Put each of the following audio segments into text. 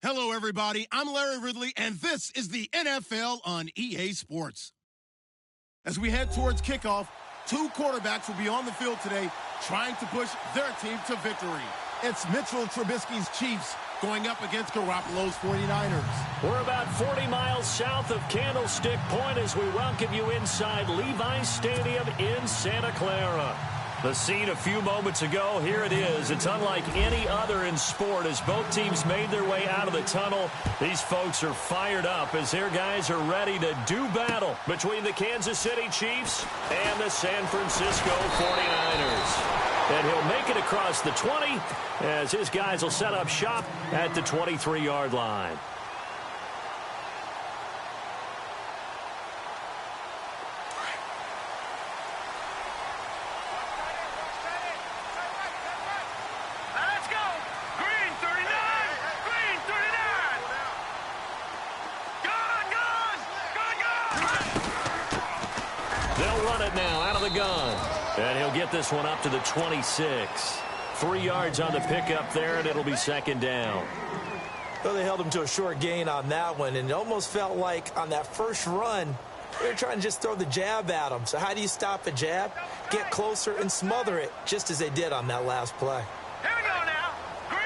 Hello, everybody. I'm Larry Ridley, and this is the NFL on EA Sports. As we head towards kickoff, two quarterbacks will be on the field today trying to push their team to victory. It's Mitchell Trubisky's Chiefs going up against Garoppolo's 49ers. We're about 40 miles south of Candlestick Point as we welcome you inside Levi's Stadium in Santa Clara. The scene a few moments ago, here it is. It's unlike any other in sport as both teams made their way out of the tunnel. These folks are fired up as their guys are ready to do battle between the Kansas City Chiefs and the San Francisco 49ers. And he'll make it across the 20 as his guys will set up shop at the 23-yard line. And he'll get this one up to the 26. 3 yards on the pickup there, and it'll be second down. Well, they held him to a short gain on that one, and it almost felt like on that first run, they were trying to just throw the jab at him. So how do you stop a jab? Get closer and smother it, just as they did on that last play. Here we go now. Green.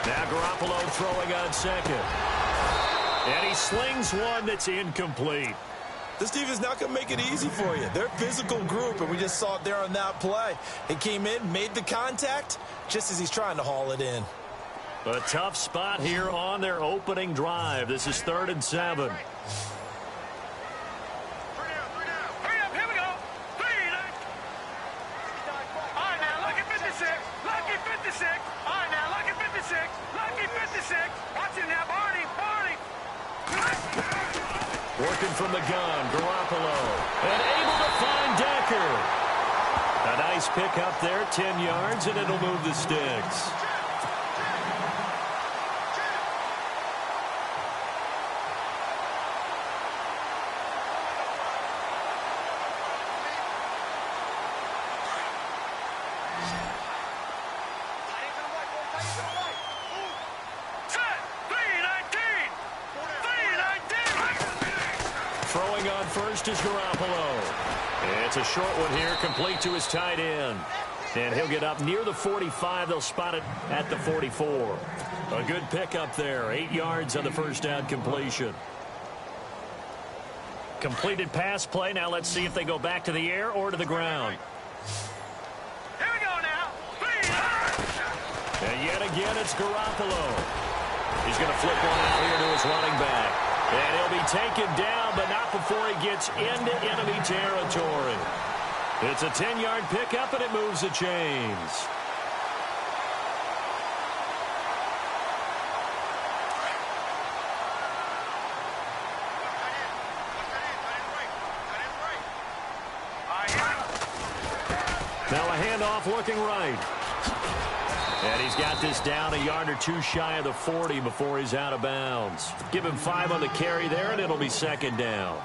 Now Garoppolo throwing on second. And he slings one that's incomplete. This defense is not going to make it easy for you. They're a physical group, and we just saw it there on that play. He came in, made the contact, just as he's trying to haul it in. A tough spot here on their opening drive. This is 3rd and 7. Working from the gun, Garoppolo. And able to find Decker. A nice pick up there, 10 yards, and it'll move the sticks. Throwing on first is Garoppolo. It's a short one here, complete to his tight end. And he'll get up near the 45. They'll spot it at the 44. A good pickup there. 8 yards on the first down completion. Completed pass play. Now let's see if they go back to the air or to the ground. Here we go now. And yet again, it's Garoppolo. He's going to flip one out here to his running back. And he'll be taken down, but not before he gets into enemy territory. It's a 10-yard pickup, and it moves the chains. Now a handoff looking right. And he's got this down a yard or two shy of the 40 before he's out of bounds. Give him 5 on the carry there, and it'll be second down.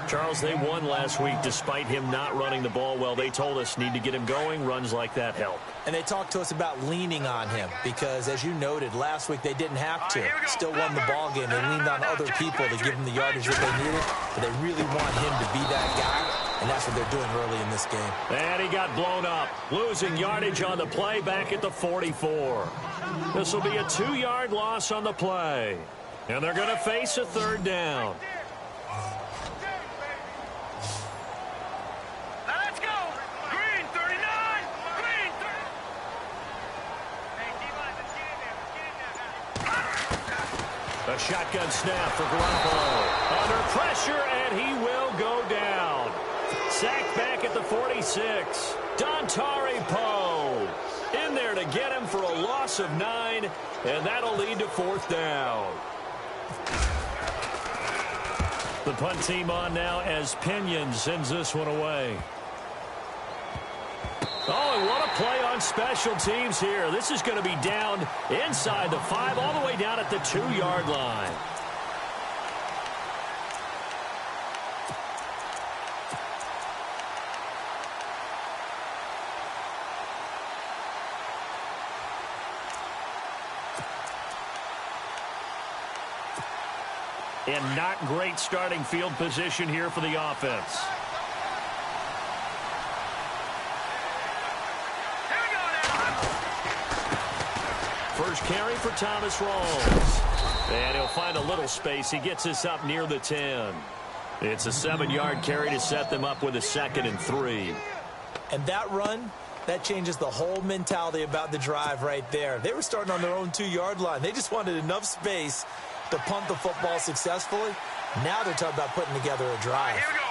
Charles, they won last week despite him not running the ball well. They told us need to get him going. Runs like that help. And they talked to us about leaning on him because, as you noted, last week they didn't have to. Still won the ball game. They leaned on other people to give him the yardage that they needed, but they really want him to be that guy, and that's what they're doing early in this game. And he got blown up, losing yardage on the play back at the 44. This will be a 2-yard loss on the play, and they're going to face a 3rd down. A shotgun snap for Garoppolo. Under pressure, and he will go down. Sacked back at the 46. Dontari Poe in there to get him for a loss of 9, and that'll lead to 4th down. The punt team on now as Pinion sends this one away. Oh, and what a play on special teams here. This is going to be down inside the 5, all the way down at the 2-yard line. And not great starting field position here for the offense. First carry for Thomas Rawls. And he'll find a little space. He gets this up near the 10. It's a 7-yard carry to set them up with a 2nd and 3. And that run, that changes the whole mentality about the drive right there. They were starting on their own 2-yard line. They just wanted enough space to punt the football successfully. Now they're talking about putting together a drive. Here we go.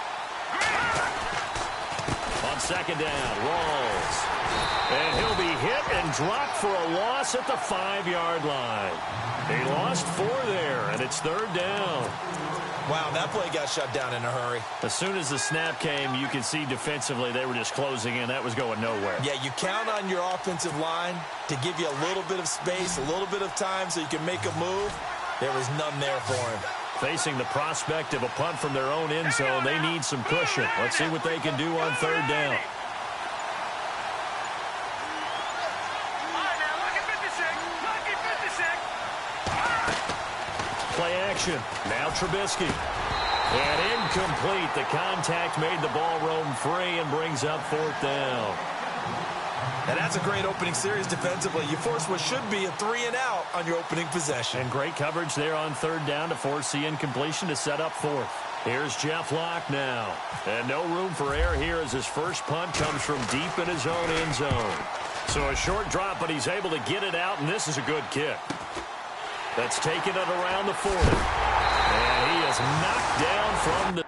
On 2nd down, Rawls. And he'll be hit and dropped for a loss at the 5-yard line. He lost 4 there, and it's 3rd down. Wow, that play got shut down in a hurry. As soon as the snap came, you could see defensively they were just closing in. That was going nowhere. Yeah, you count on your offensive line to give you a little bit of space, a little bit of time so you can make a move. There was none there for him. Facing the prospect of a punt from their own end zone, they need some cushion. Let's see what they can do on 3rd down. Play action. Now Trubisky. And incomplete. The contact made the ball roam free and brings up 4th down. And that's a great opening series defensively. You force what should be a 3-and-out on your opening possession. And great coverage there on 3rd down to force the incompletion to set up 4th. Here's Jeff Locke now. And no room for error here as his first punt comes from deep in his own end zone. So a short drop, but he's able to get it out, and this is a good kick. That's taken it around the 40. And he is knocked down from the...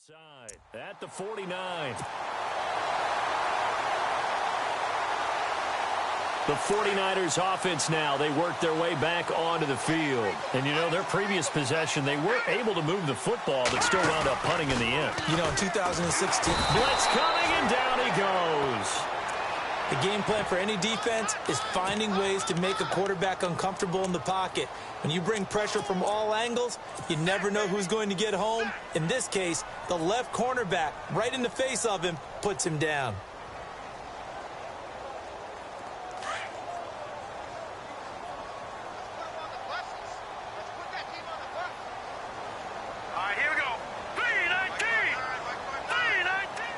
side at the 49. The 49ers offense now, they work their way back onto the field. And, you know, their previous possession, they were able to move the football, but still wound up punting in the end. You know, in 2016. Blitz coming, and down he goes. The game plan for any defense is finding ways to make a quarterback uncomfortable in the pocket. When you bring pressure from all angles, you never know who's going to get home. In this case, the left cornerback, right in the face of him, puts him down. All right, here we go. 319. 319.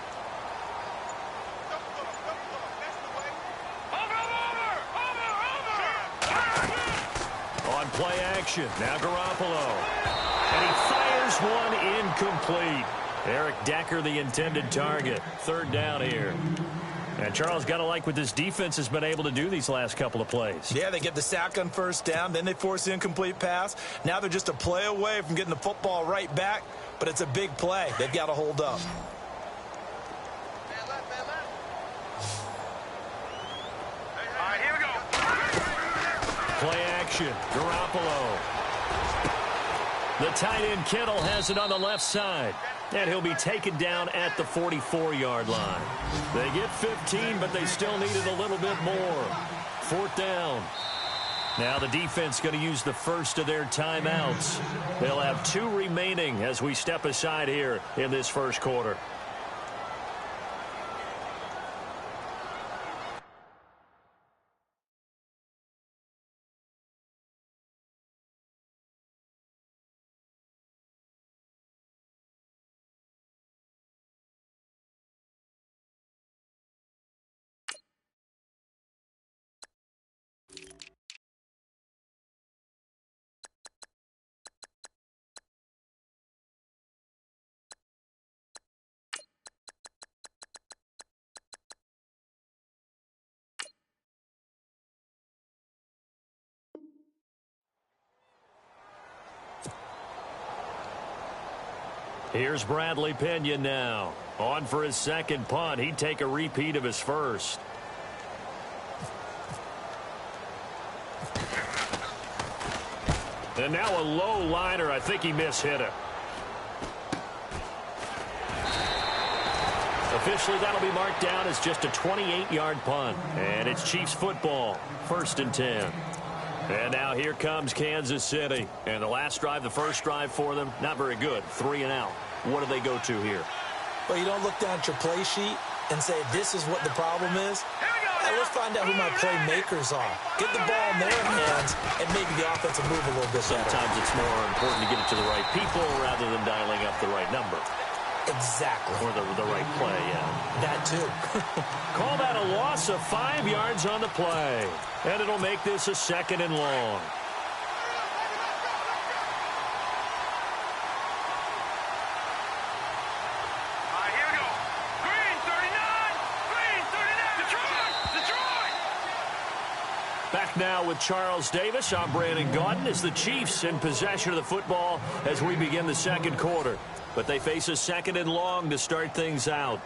Over. On play action, now Garoppolo. And he fires one incomplete. Eric Decker, the intended target. 3rd down here. And Charles, got to like what this defense has been able to do these last couple of plays. Yeah, they get the sack on 1st down, then they force the incomplete pass. Now they're just a play away from getting the football right back, but it's a big play. They've got to hold up. All right, here we go. Play action, Garoppolo. The tight end Kittle has it on the left side. And he'll be taken down at the 44-yard line. They get 15, but they still needed a little bit more. 4th down. Now the defense going to use the first of their timeouts. They'll have 2 remaining as we step aside here in this first quarter. Here's Bradley Pinion now. On for his second punt. He'd take a repeat of his first. And now a low liner. I think he mishit it. Officially, that'll be marked down as just a 28-yard punt. And it's Chiefs football, 1st and 10. And now here comes Kansas City. And the last drive, the first drive for them, not very good. 3 and out. What do they go to here? Well, you don't look down at your play sheet and say, this is what the problem is. Hey, let's find out who my playmakers are. Get the ball in their hands and maybe the offense will move a little bit better. Sometimes it's more important to get it to the right people rather than dialing up the right number. Exactly. Or the right play, yeah. That too. Call that a loss of 5 yards on the play. And it'll make this a 2nd and long. Here we go. Green 39. Green 39. Detroit. Back now with Charles Davis. I'm Brandon Gaudin as the Chiefs in possession of the football as we begin the 2nd quarter. But they face a 2nd and long to start things out.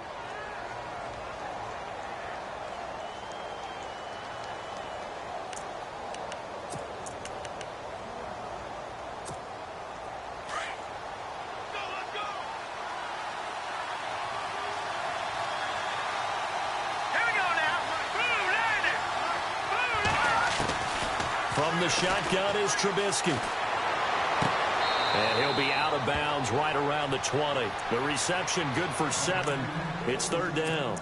From the shotgun is Trubisky. And he'll be out of bounds right around the 20. The reception good for 7. It's 3rd down.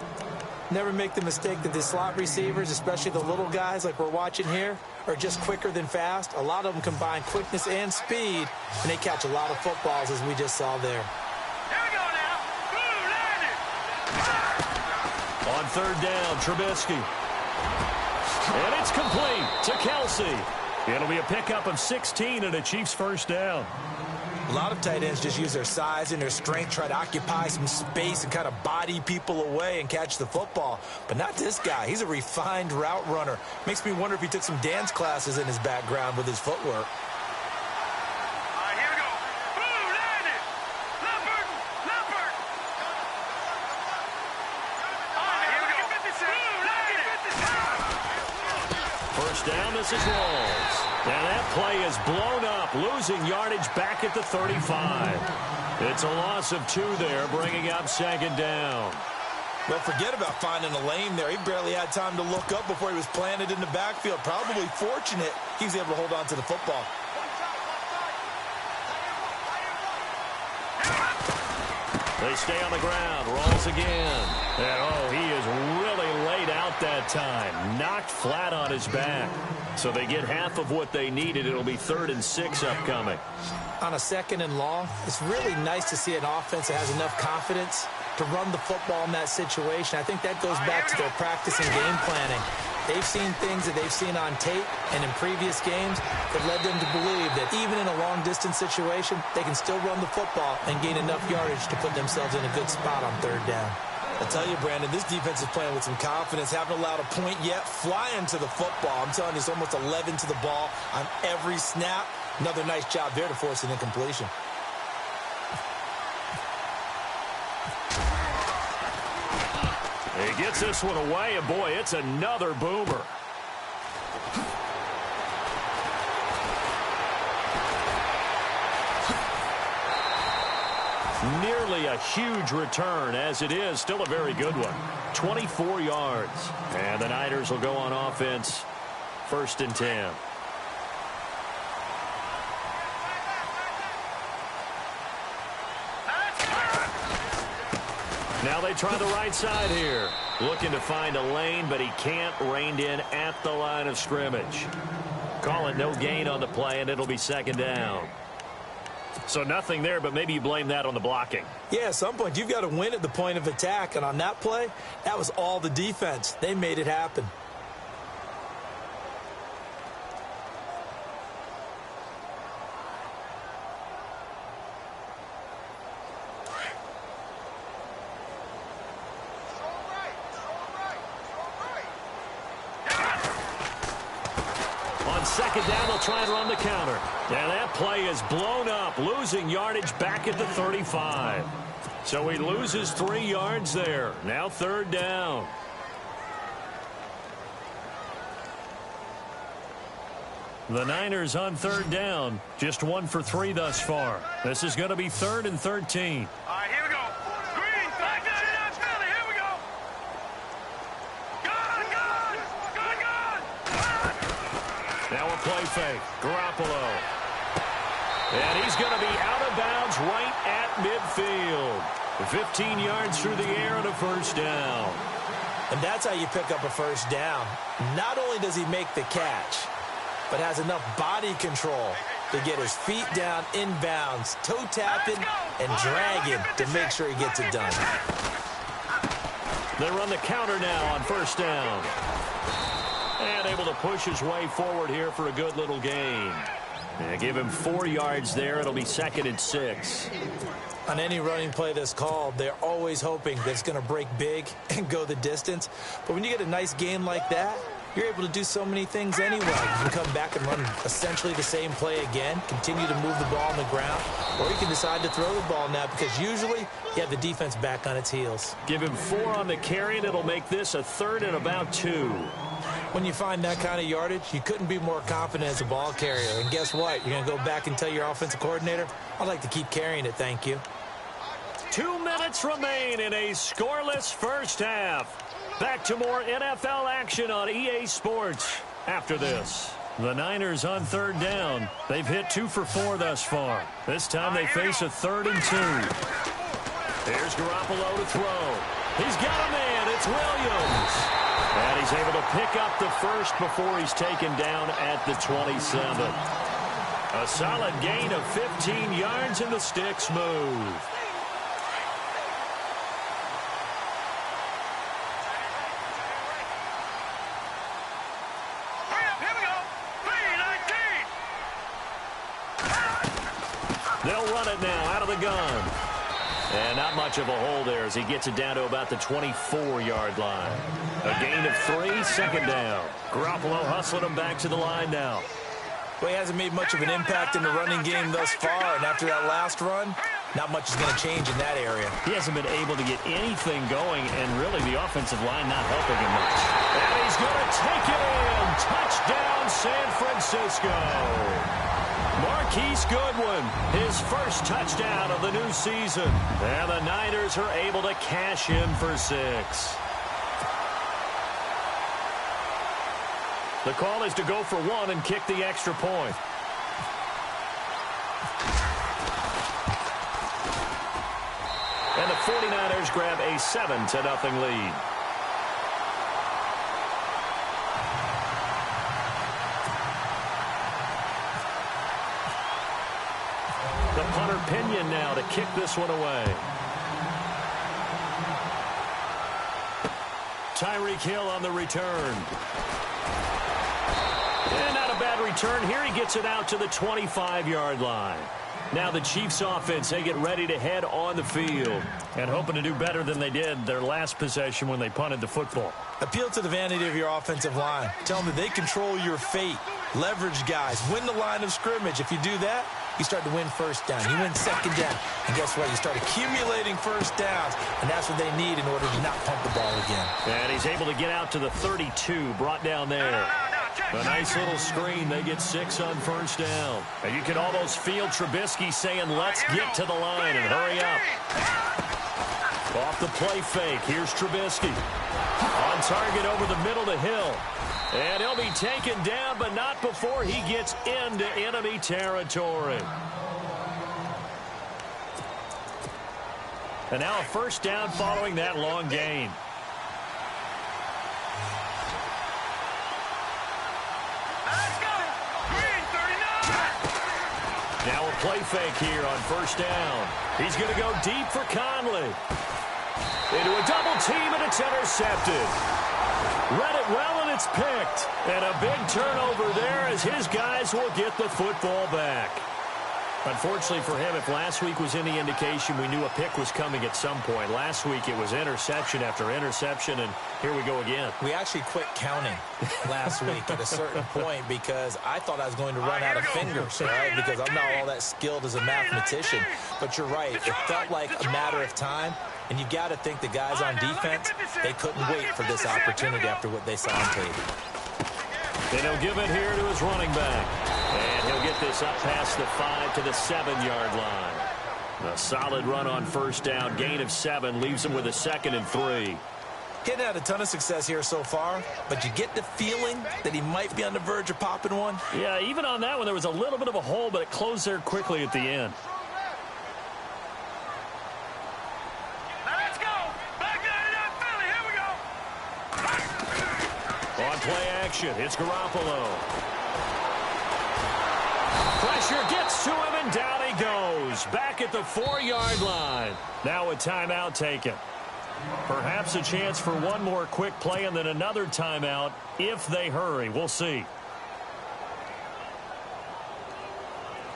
Never make the mistake that the slot receivers, especially the little guys like we're watching here, are just quicker than fast. A lot of them combine quickness and speed, and they catch a lot of footballs, as we just saw there. On 3rd down, Trubisky. And it's complete to Kelsey. It'll be a pickup of 16 and a Chiefs 1st down. A lot of tight ends just use their size and their strength, try to occupy some space and kind of body people away and catch the football. But not this guy. He's a refined route runner. Makes me wonder if he took some dance classes in his background with his footwork. Here we go. Blue landed. Leopard. Here we go. Blue landed. 1st down, this is Rawls. And that play is blown up, losing yardage back at the 35. It's a loss of 2 there, bringing up 2nd down. Well, forget about finding a lane there. He barely had time to look up before he was planted in the backfield. Probably fortunate he was able to hold on to the football. They stay on the ground. Rawls again. And, he is really laid out that time. Knocked flat on his back. So they get half of what they needed. It'll be 3rd and 6 upcoming. On a 2nd and long, it's really nice to see an offense that has enough confidence to run the football in that situation. I think that goes back to their practice and game planning. They've seen things that they've seen on tape and in previous games that led them to believe that even in a long-distance situation, they can still run the football and gain enough yardage to put themselves in a good spot on 3rd down. I tell you, Brandon, this defense is playing with some confidence. Haven't allowed a point yet. Flying to the football. I'm telling you, it's almost 11 to the ball on every snap. Another nice job there to force an incompletion. He gets this one away, and boy, it's another boomer. Nearly a huge return, as it is still a very good one. 24 yards. And the Niners will go on offense. 1st and 10. Now they try the right side here. Looking to find a lane, but he can't. Reined in at the line of scrimmage. Call it no gain on the play, and it'll be 2nd down. So nothing there, but maybe you blame that on the blocking. Yeah, at some point, you've got to win at the point of attack. And on that play, that was all the defense. They made it happen. On 2nd down, they'll try and run the counter. And that play is blown up, losing yardage back at the 35. So he loses 3 yards there. Now 3rd down. The Niners on third down. Just 1 for 3 thus far. This is going to be 3rd and 13. All right, here we go. Green, back down in that belly. Here we go. Gone. Now a play fake. Garoppolo. And he's going to be out of bounds right at midfield. 15 yards through the air and a first down. And that's how you pick up a first down. Not only does he make the catch, but has enough body control to get his feet down inbounds, toe tapping, and dragging to make sure he gets it done. They run the counter now on first down. And able to push his way forward here for a good little gain. And give him 4 yards there. It'll be 2nd and 6. On any running play that's called, they're always hoping that it's going to break big and go the distance. But when you get a nice gain like that, you're able to do so many things anyway. You can come back and run essentially the same play again, continue to move the ball on the ground, or you can decide to throw the ball now because usually you have the defense back on its heels. Give him 4 on the carry, and it'll make this a 3rd and about 2. When you find that kind of yardage, you couldn't be more confident as a ball carrier. And guess what? You're going to go back and tell your offensive coordinator, I'd like to keep carrying it, thank you. 2 minutes remain in a scoreless first half. Back to more NFL action on EA Sports after this. The Niners on third down. They've hit 2 for 4 thus far. This time they face a 3rd and 2. Here's Garoppolo to throw. He's got a man. It's Williams. And he's able to pick up the first before he's taken down at the 27. A solid gain of 15 yards, and the sticks move. They'll run it now out of the gun. And not much of a hole there as he gets it down to about the 24-yard line. A gain of 3, 2nd down. Garoppolo hustling him back to the line now. Well, he hasn't made much of an impact in the running game thus far, and after that last run, not much is going to change in that area. He hasn't been able to get anything going, and really the offensive line not helping him much. And he's going to take it in. Touchdown, San Francisco. Marquise Goodwin, his first touchdown of the new season. And the Niners are able to cash in for 6. The call is to go for 1 and kick the extra point. And the 49ers grab a 7-0 lead. The punter Pinion now to kick this one away. Tyreek Hill on the return. And not a bad return here. He gets it out to the 25-yard line. Now the Chiefs offense, they get ready to head on the field and hoping to do better than they did their last possession when they punted the football. Appeal to the vanity of your offensive line. Tell them that they control your fate. Leverage guys. Win the line of scrimmage. If you do that, you start to win first down. You win 2nd down. And guess what? You start accumulating first downs. And that's what they need in order to not pump the ball again. And he's able to get out to the 32, brought down there. A nice little screen. They get 6 on first down. And you can almost feel Trubisky saying, let's get to the line and hurry up. Off the play fake. Here's Trubisky. On target over the middle to Hill. And he'll be taken down, but not before he gets into enemy territory. And now a first down following that long gain. Now a play fake here on first down. He's going to go deep for Conley. Into a double team, and it's intercepted. Read it well, and it's picked. And a big turnover there as his guys will get the football back. Unfortunately for him, if last week was any indication, we knew a pick was coming at some point. Last week it was interception after interception, and here we go again. We actually quit counting last week at a certain point because I thought I was going to run out of fingers, right? Because I'm not all that skilled as a mathematician. But you're right. It felt like a matter of time. And you got to think the guys on defense, they couldn't wait for this opportunity after what they saw on tape. And he'll give it here to his running back. And he'll get this up past the 5 to the 7-yard line. A solid run on first down. Gain of 7 leaves him with a 2nd and 3. He's had a ton of success here so far, but you get the feeling that he might be on the verge of popping one. Yeah, even on that one, there was a little bit of a hole, but it closed there quickly at the end. Now let's go. Back to Philly. Here we go. On play action, it's Garoppolo. Pressure gets to him, and down he goes. Back at the 4-yard line. Now a timeout taken. Perhaps a chance for one more quick play and then another timeout if they hurry. We'll see.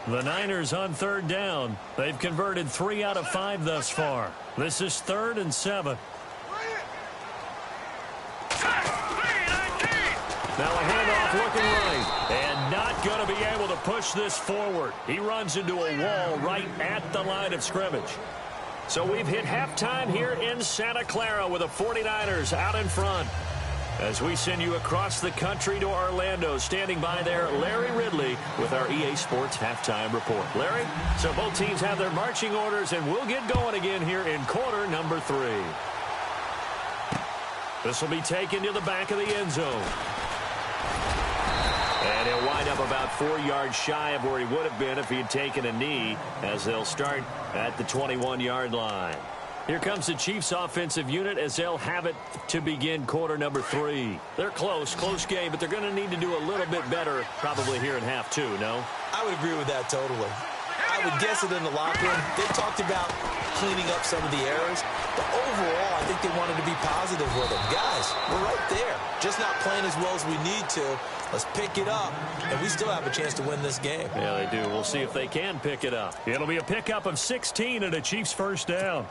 The Niners on 3rd down. They've converted 3 out of 5 thus far. This is 3rd and 7. Now a handoff looking right. And not going to be able to push this forward. He runs into a wall right at the line of scrimmage. So we've hit halftime here in Santa Clara with the 49ers out in front. As we send you across the country to Orlando, standing by there, Larry Ridley with our EA Sports Halftime Report. Larry, so both teams have their marching orders, and we'll get going again here in quarter number 3. This will be taken to the back of the end zone. And he'll wind up about 4 yards shy of where he would have been if he had taken a knee, as they'll start at the 21-yard line. Here comes the Chiefs offensive unit as they'll have it to begin quarter number 3. They're close game, but they're going to need to do a little bit better probably here in half 2, no? I would agree with that totally. I would guess it in the locker room. They talked about cleaning up some of the errors, but overall, I think they wanted to be positive with them. Guys, we're right there. Just not playing as well as we need to. Let's pick it up, and we still have a chance to win this game. Yeah, they do. We'll see if they can pick it up. It'll be a pickup of 16 and a Chiefs first down.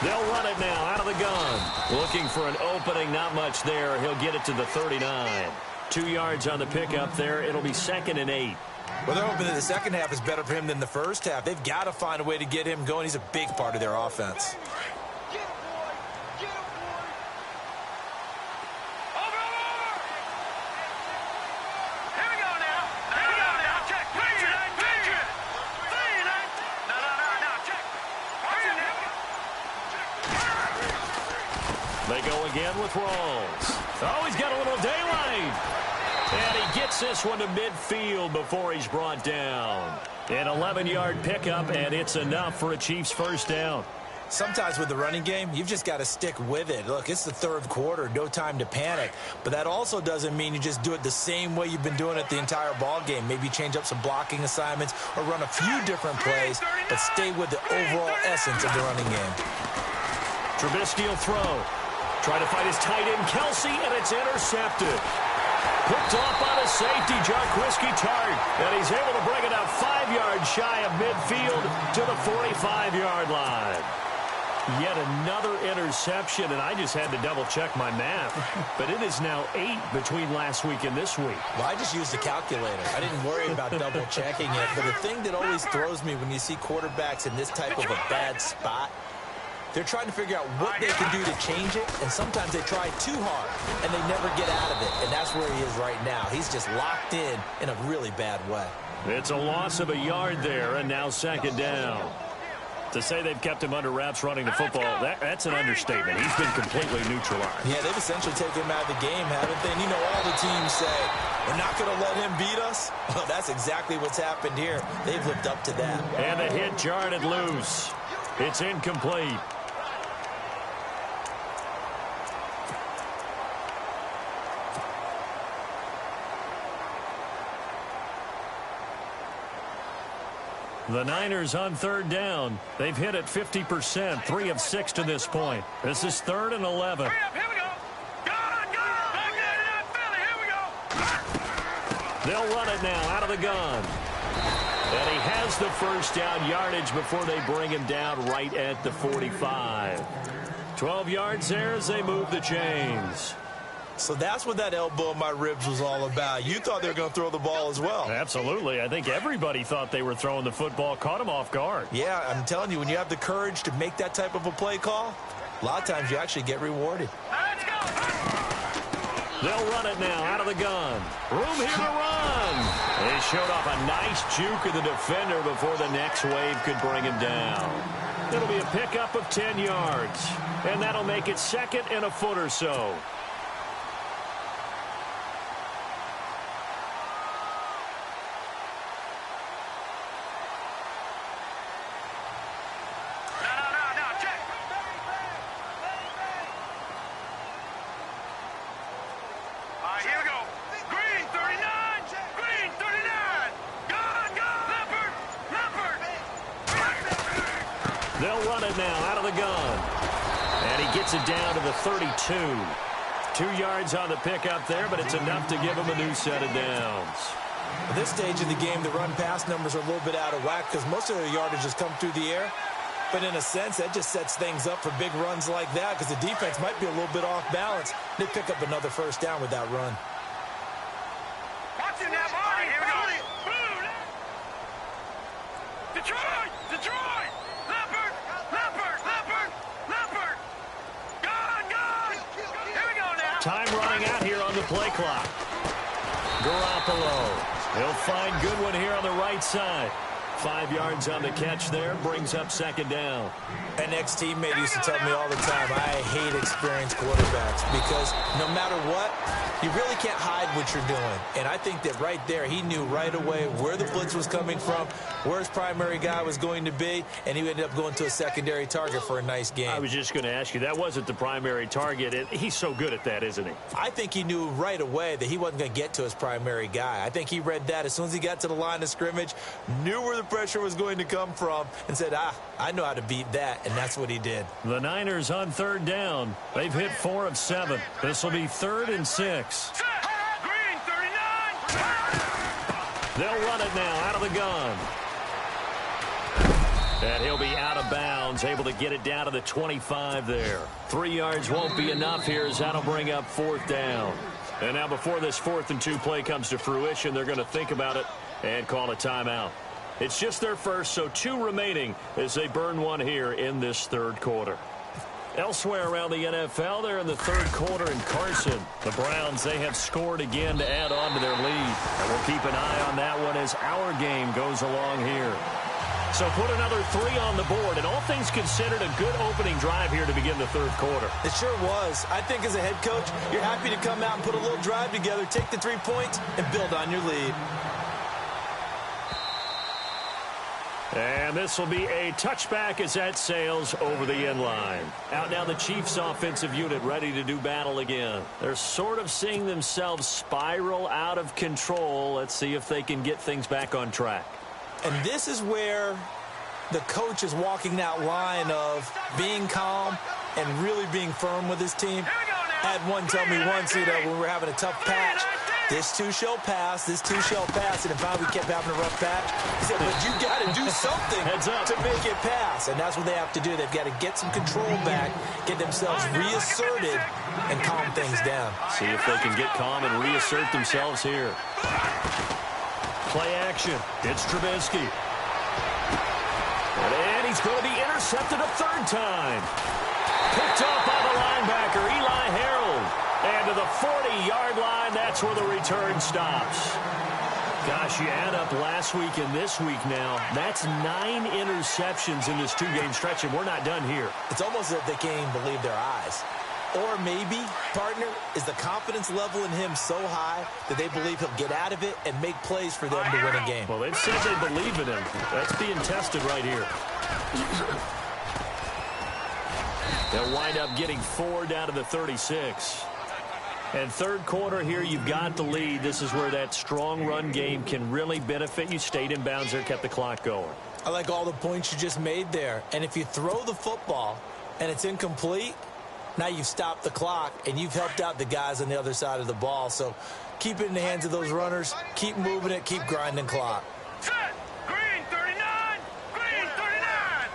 They'll run it now out of the gun. Looking for an opening, not much there. He'll get it to the 39. 2 yards on the pickup there. It'll be 2nd and 8. Well, they're hoping that the second half is better for him than the first half. They've got to find a way to get him going. He's a big part of their offense. They go again with Rawls. Oh, he's got a little daylight. And he gets this one to midfield before he's brought down. An 11-yard pickup, and it's enough for a Chiefs first down. Sometimes with the running game, you've just got to stick with it. Look, it's the 3rd quarter, no time to panic. But that also doesn't mean you just do it the same way you've been doing it the entire ball game. Maybe change up some blocking assignments or run a few different plays, but stay with the overall essence of the running game. Trubisky will throw. Trying to find his tight end, Kelsey, and it's intercepted. Picked off by the safety, Jarquiski Tart. And he's able to bring it out 5 yards shy of midfield to the 45-yard line. Yet another interception, and I just had to double-check my math. But it is now 8 between last week and this week. Well, I just used a calculator. I didn't worry about double-checking it. But the thing that always throws me when you see quarterbacks in this type of a bad spot, they're trying to figure out what they can do to change it, and sometimes they try too hard, and they never get out of it, and that's where he is right now. He's just locked in a really bad way. It's a loss of a yard there, and now 2nd down. To say they've kept him under wraps running the football, that's an understatement. He's been completely neutralized. Yeah, they've essentially taken him out of the game, haven't they? And you know, all the teams say, we're not going to let him beat us. Well, that's exactly what's happened here. They've lived up to that. And the hit jarred it loose. It's incomplete. The Niners on 3rd down. They've hit it 50%, 3 of 6 to this point. This is 3rd and 11. Here we go. Here we go. They'll run it now out of the gun. And he has the first down yardage before they bring him down right at the 45. 12 yards there as they move the chains. So that's what that elbow in my ribs was all about. You thought they were going to throw the ball as well. Absolutely. I think everybody thought they were throwing the football, caught him off guard. Yeah, I'm telling you, when you have the courage to make that type of a play call, a lot of times you actually get rewarded. Let's go. They'll run it now out of the gun. Room here to run. They showed off a nice juke of the defender before the next wave could bring him down. It'll be a pickup of 10 yards. And that'll make it second and a foot or so. No, check. All right, here we go. Green, 39. Green, 39. Gone. Leopard. They'll run it now out of the gun. And he gets it down to the 32. 2 yards on the pickup there, but it's enough to give him a new set of downs. At this stage of the game, the run-pass numbers are a little bit out of whack because most of their yardage has come through the air. But in a sense, that just sets things up for big runs like that because the defense might be a little bit off balance. They pick up another first down with that run. Watch it now, Marty. Here we go. Detroit. Leopard. Gone. Here we go now. Time running out here on the play clock. Garoppolo. He'll find Goodwin here on the right side. 5 yards on the catch there. Brings up second down. An ex-teammate used to tell me all the time, I hate experienced quarterbacks because no matter what, you really can't hide what you're doing. And I think that right there, he knew right away where the blitz was coming from, where his primary guy was going to be, and he ended up going to a secondary target for a nice game. I was just going to ask you, that wasn't the primary target. He's so good at that, isn't he? I think he knew right away that he wasn't going to get to his primary guy. I think he read that as soon as he got to the line of scrimmage, knew where the pressure was going to come from, and said, I know how to beat that, and that's what he did. The Niners on third down. They've hit 4 of 7. This will be 3rd and 6. Set. Green, 39. They'll run it now out of the gun. And he'll be out of bounds, able to get it down to the 25 there. 3 yards won't be enough here as that'll bring up 4th down. And now before this 4th and 2 play comes to fruition, they're going to think about it and call a timeout. It's just their first, so 2 remaining as they burn 1 here in this 3rd quarter. Elsewhere around the NFL, they're in the 3rd quarter in Carson. The Browns, they have scored again to add on to their lead. And we'll keep an eye on that one as our game goes along here. So put another 3 on the board, and all things considered, a good opening drive here to begin the 3rd quarter. It sure was. I think as a head coach, you're happy to come out and put a little drive together, take the 3 points, and build on your lead. And this will be a touchback as that sails over the end line. Out now the Chiefs offensive unit ready to do battle again. They're sort of seeing themselves spiral out of control. Let's see if they can get things back on track. And this is where the coach is walking that line of being calm and really being firm with his team. I had one tell me once, when we were having a tough patch, this too shall pass, and if we kept having a rough patch, he said, but you got to do something to make it pass. And that's what they have to do. They've got to get some control back, get themselves reasserted, and calm things down. See if they can get calm and reassert themselves here. Play action. It's Trubisky. And he's going to be intercepted a 3rd time. Picked up by the linebacker, Eli Harold. And to the 40-yard line, that's where the return stops. Gosh, you add up last week and this week now, that's 9 interceptions in this 2-game stretch, and we're not done here. It's almost as if they can't even believe their eyes. Or maybe, partner, is the confidence level in him so high that they believe he'll get out of it and make plays for them to win a game. Well, they've said they believe in him. That's being tested right here. They'll wind up getting 4 down to the 36. And 3rd quarter here, you've got the lead. This is where that strong run game can really benefit you. Stayed in bounds there, kept the clock going. I like all the points you just made there. And if you throw the football and it's incomplete, now you've stopped the clock and you've helped out the guys on the other side of the ball. So keep it in the hands of those runners. Keep moving it. Keep grinding clock. Set. Green, 39. Green, 39.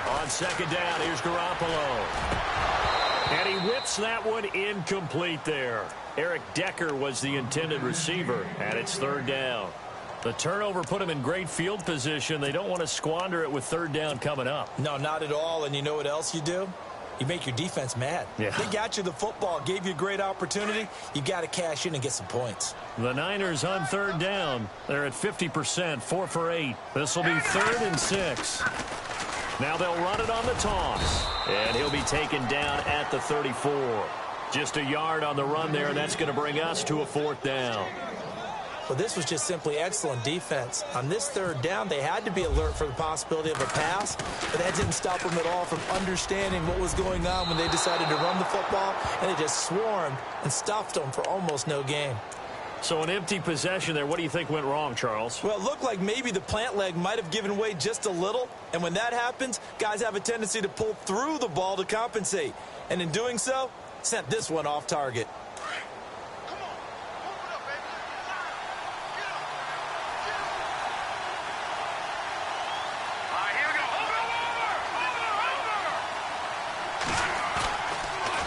On 2nd down, here's Garoppolo. And he whips that one incomplete there. Eric Decker was the intended receiver, and it's third down. The turnover put him in great field position. They don't want to squander it with third down coming up. No, not at all. And you know what else you do? You make your defense mad. Yeah. They got you the football, gave you a great opportunity. You got to cash in and get some points. The Niners on third down. They're at 50%, 4 for 8. This will be 3rd and 6. Now they'll run it on the toss. And he'll be taken down at the 34. Just a yard on the run there, and that's going to bring us to a 4th down. Well, this was just simply excellent defense. On this third down, they had to be alert for the possibility of a pass, but that didn't stop them at all from understanding what was going on when they decided to run the football, and they just swarmed and stuffed them for almost no gain. So an empty possession there. What do you think went wrong, Charles? Well, it looked like maybe the plant leg might have given way just a little, and when that happens, guys have a tendency to pull through the ball to compensate, and in doing so, sent this one off target.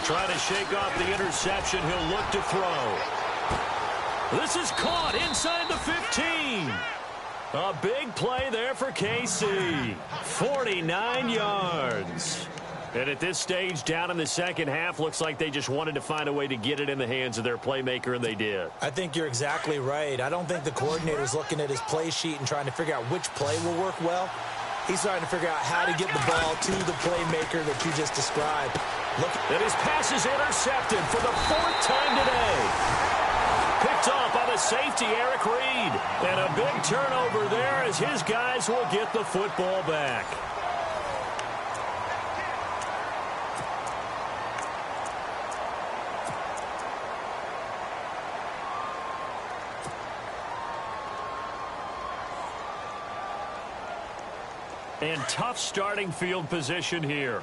Trying to shake off the interception. He'll look to throw. This is caught inside the 15. A big play there for KC. 49 yards. And at this stage, down in the second half, looks like they just wanted to find a way to get it in the hands of their playmaker, and they did. I think you're exactly right. I don't think the coordinator's looking at his play sheet and trying to figure out which play will work well. He's trying to figure out how to get the ball to the playmaker that you just described. And his pass is intercepted for the 4th time today. Picked off by the safety, Eric Reed. And a big turnover there as his guys will get the football back. And tough starting field position here.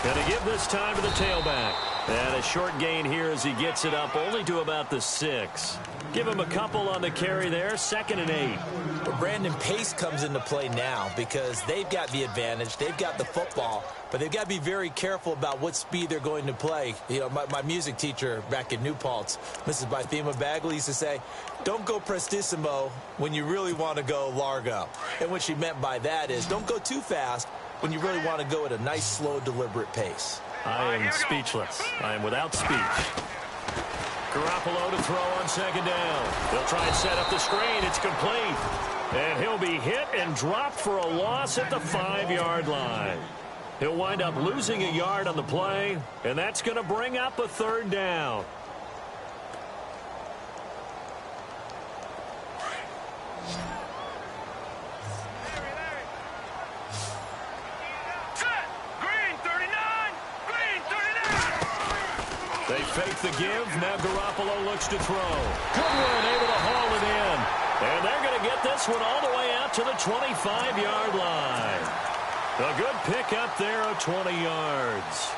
Going to give this time to the tailback. And a short gain here as he gets it up only to about the 6. Give him a couple on the carry there, 2nd and 8. But Brandon, pace comes into play now because they've got the advantage. They've got the football, but they've got to be very careful about what speed they're going to play. You know, my music teacher back in New Paltz, Mrs. Bythema Bagley, used to say, don't go prestissimo when you really want to go largo. And what she meant by that is don't go too fast when you really want to go at a nice, slow, deliberate pace. I am speechless. I am without speech. Garoppolo to throw on 2nd down. They'll try and set up the screen. It's complete. And he'll be hit and dropped for a loss at the 5-yard line. He'll wind up losing a yard on the play, and that's going to bring up a 3rd down. They fake the give. Now Garoppolo looks to throw. Goodwin able to haul it in. And they're going to get this one all the way out to the 25-yard line. A good pick up there of 20 yards.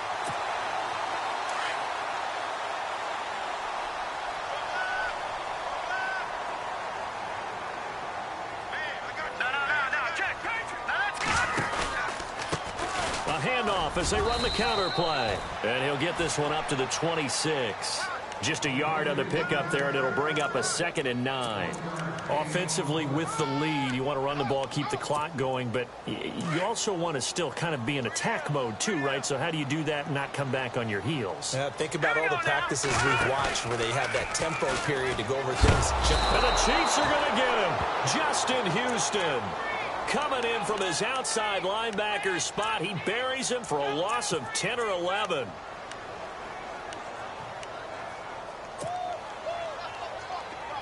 A handoff as they run the counter play. And he'll get this one up to the 26. Just a yard on the pickup there, and it'll bring up a 2nd and 9. Offensively with the lead, you want to run the ball, keep the clock going, but you also want to still kind of be in attack mode too, right? So how do you do that and not come back on your heels? Yeah, think about all the practices we've watched where they have that tempo period to go over things. And the Chiefs are going to get him. Justin Houston coming in from his outside linebacker spot. He buries him for a loss of 10 or 11.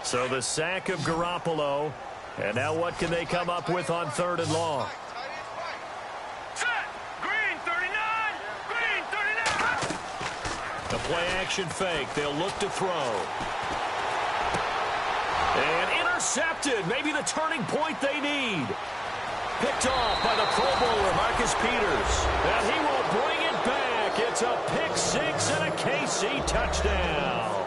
So the sack of Garoppolo. And now what can they come up with on 3rd and long? Set. Green 39. Green 39. A play action fake. They'll look to throw. And intercepted. Maybe the turning point they need. Picked off by the Pro Bowler, Marcus Peters. And he will bring it back. It's a pick 6 and a KC touchdown.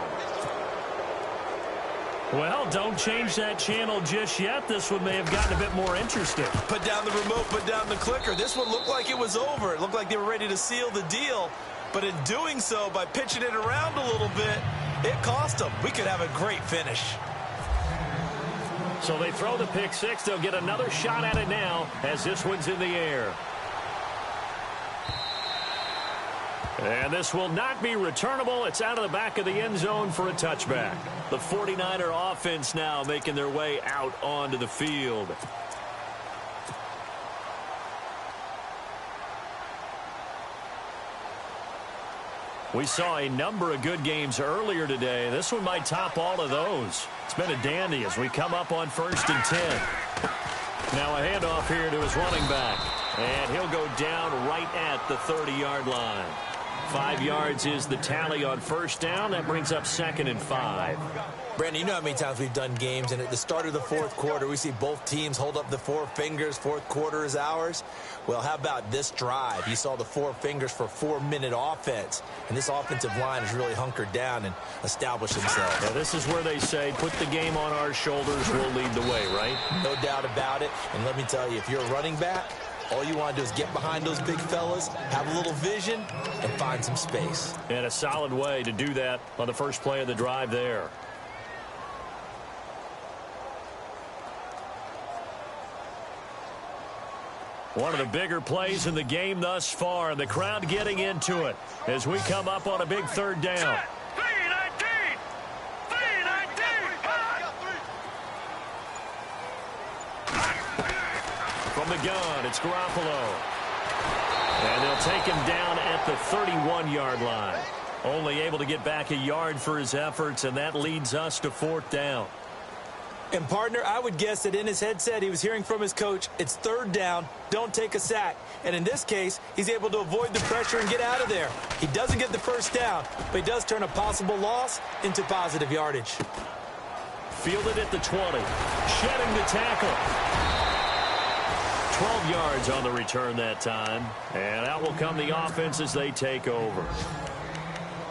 Well, don't change that channel just yet. This one may have gotten a bit more interesting. Put down the remote, put down the clicker. This one looked like it was over. It looked like they were ready to seal the deal. But in doing so, by pitching it around a little bit, it cost them. We could have a great finish. So they throw the pick six. They'll get another shot at it now as this one's in the air. And this will not be returnable. It's out of the back of the end zone for a touchback. The 49er offense now making their way out onto the field. We saw a number of good games earlier today. This one might top all of those. It's been a dandy as we come up on 1st and 10. Now a handoff here to his running back. And he'll go down right at the 30-yard line. 5 yards is the tally on first down. That brings up 2nd and 5. Brandon, you know how many times we've done games, and at the start of the fourth quarter, we see both teams hold up the 4 fingers. Fourth quarter is ours. Well, how about this drive? You saw the 4 fingers for 4-minute offense, and this offensive line has really hunkered down and established themselves. Yeah, this is where they say, put the game on our shoulders, we'll lead the way, right? No doubt about it. And let me tell you, if you're a running back, all you want to do is get behind those big fellas, have a little vision, and find some space. And a solid way to do that on the first play of the drive there. One of the bigger plays in the game thus far, and the crowd getting into it as we come up on a big 3rd down. From the gun, it's Garoppolo. And they'll take him down at the 31-yard line. Only able to get back a yard for his efforts, and that leads us to 4th down. And, partner, I would guess that in his headset he was hearing from his coach, it's 3rd down, don't take a sack. And in this case, he's able to avoid the pressure and get out of there. He doesn't get the first down, but he does turn a possible loss into positive yardage. Fielded at the 20. Shedding the tackle. 12 yards on the return that time. And out will come the offense as they take over.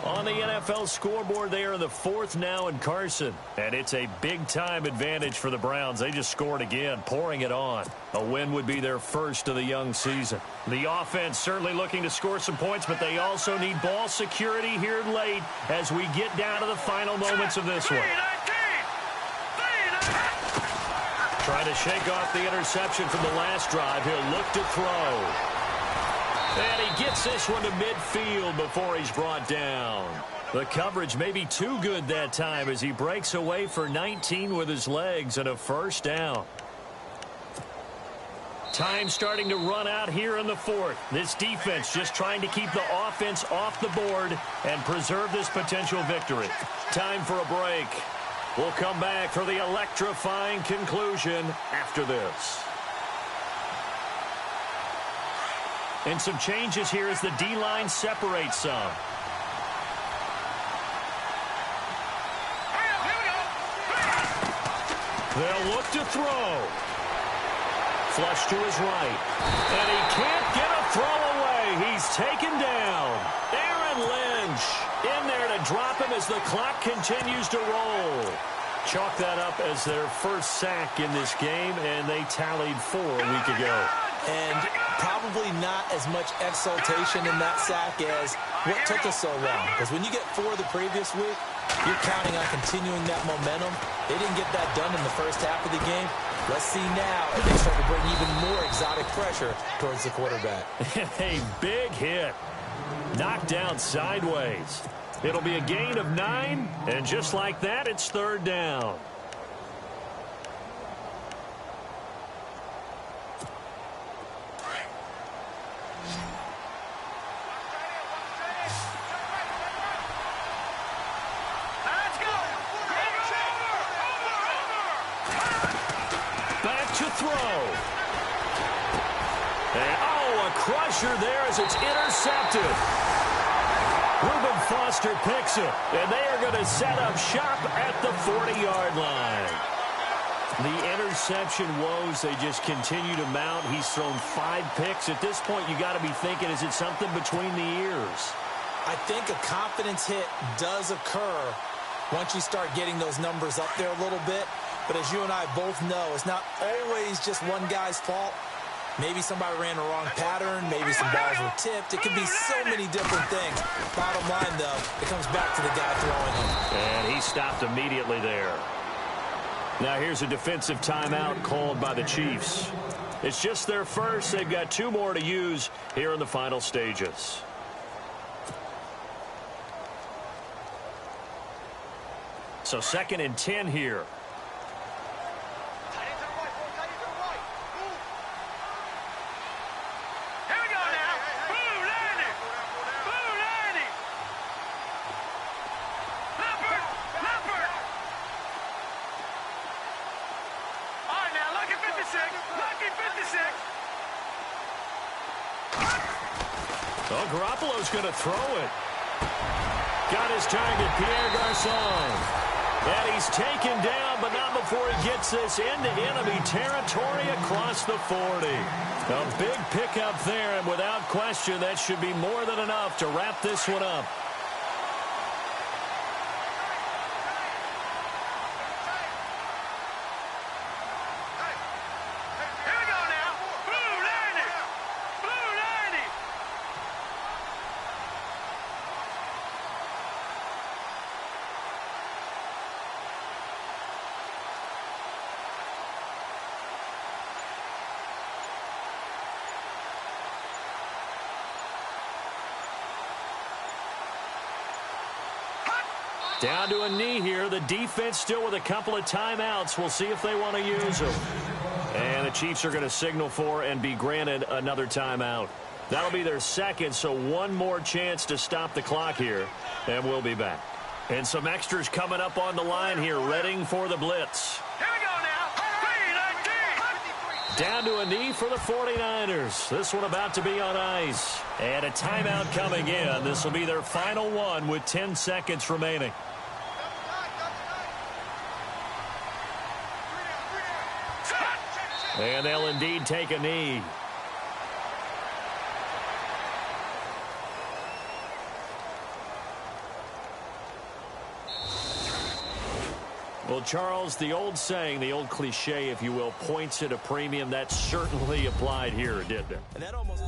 On the NFL scoreboard, they are in the 4th now in Carson. And it's a big-time advantage for the Browns. They just scored again, pouring it on. A win would be their first of the young season. The offense certainly looking to score some points, but they also need ball security here late as we get down to the final moments of this one. Trying to shake off the interception from the last drive. He'll look to throw. And he gets this one to midfield before he's brought down. The coverage may be too good that time as he breaks away for 19 with his legs and a first down. Time starting to run out here in the 4th. This defense just trying to keep the offense off the board and preserve this potential victory. Time for a break. We'll come back for the electrifying conclusion after this. And some changes here as the D-line separates some. They'll look to throw. Flush to his right. And he can't get a throw away. He's taken down. Aaron Lynch in there to drop him as the clock continues to roll. Chalk that up as their first sack in this game, and they tallied 4 a week ago. And probably not as much exultation in that sack as what took us so long. Because when you get 4 the previous week, you're counting on continuing that momentum. They didn't get that done in the first half of the game. Let's see now if they start to bring even more exotic pressure towards the quarterback. A big hit. Knocked down sideways. It'll be a gain of 9, and just like that, it's 3rd down. Back to throw. And, oh, a crusher there as it's intercepted. Reuben Foster picks it, and they are going to set up shop at the 40-yard line. The interception woes, they just continue to mount. He's thrown 5 picks. At this point, you got to be thinking, is it something between the ears? I think a confidence hit does occur once you start getting those numbers up there a little bit. But as you and I both know, it's not always just one guy's fault. Maybe somebody ran the wrong pattern. Maybe some balls were tipped. It could be so many different things. Bottom line, though, it comes back to the guy throwing them. And he stopped immediately there. Now here's a defensive timeout called by the Chiefs. It's just their first. They've got 2 more to use here in the final stages. So 2nd and 10 here. Well, Garoppolo's going to throw it. Got his target, Pierre Garçon. And he's taken down, but not before he gets this into enemy territory across the 40. A big pickup there, and without question, that should be more than enough to wrap this one up. Down to a knee here. The defense still with a couple of timeouts. We'll see if they want to use them. And the Chiefs are going to signal for and be granted another timeout. That'll be their second, so one more chance to stop the clock here. And we'll be back. And some extras coming up on the line here, readying for the blitz. Here we go now. Down to a knee for the 49ers. This one about to be on ice. And a timeout coming in. This will be their final one with 10 seconds remaining. And they'll indeed take a knee. Well, Charles, the old saying, the old cliche, if you will, points at a premium, that certainly applied here, didn't it? And that almost...